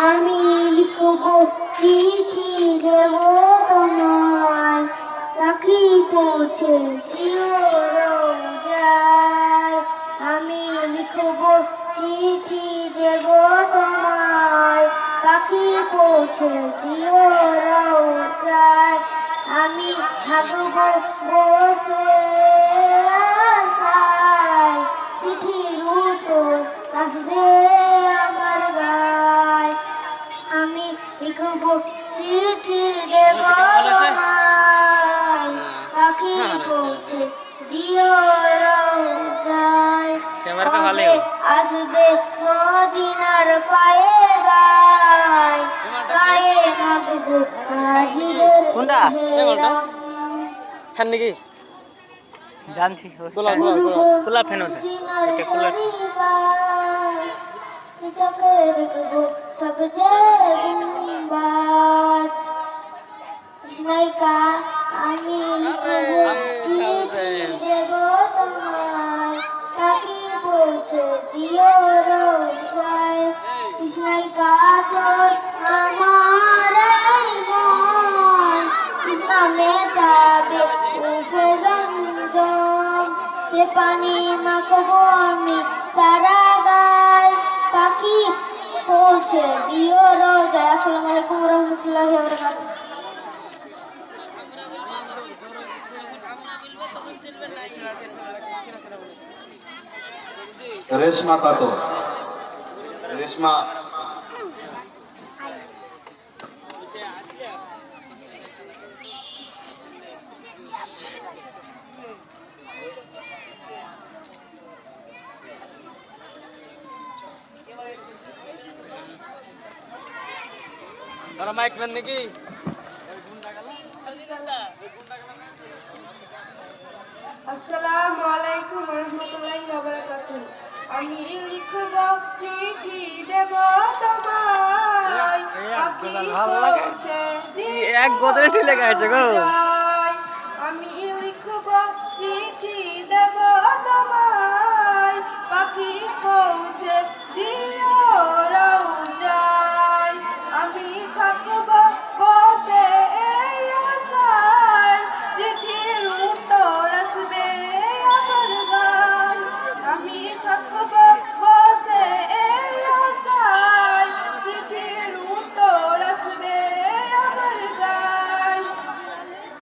আমি লিখব চিঠি দেব তোমায়, পাখি পৌঁছে দিও রোজায়। আমি লিখব চিঠি দেব তোমায়, পাখি পৌঁছে দিও রোজায়। আমি থাকব বসে আশায়, চিঠির উত্তর আসবে আমার গায়। আমি লিখব চিঠি দেব তোমায়, পাখি পৌঁছে দিও রোজায়। কবে আসবে মদিনার পায়ে গায়, গায়ে মাগবো হাজিদের নাকি জানছি খোলা ফ্যান চোখে দেখবো সবচেয়ে গুণবাজ কৃষ্ণাইকা। আমি লিখব চিঠি দেব তোমায়, পাখি পৌঁছে দিও রোজায়। কৃষ্ণাইকা তোর আমার এই মন, কৃষ্ণ মেটাবে উঠে জমজম, সে পানি মাখবো আমি সারা গায়, পাখি পৌঁছে দিও রোজায়। আসসালামু আলাইকুম ওয়া রাহমাতুল্লাহি ওয়া বারাকাতুহু। রেশমা খাতুন, রেশমা মাইক ম্যান নাকি আসসালামু আলাইকুম ওয়া রাহমাতুল্লাহি ওয়া বারাকাতুহু। আমি লিখব চিঠি দেব তোমায়, এক গজল ঠেলে গেছে গো।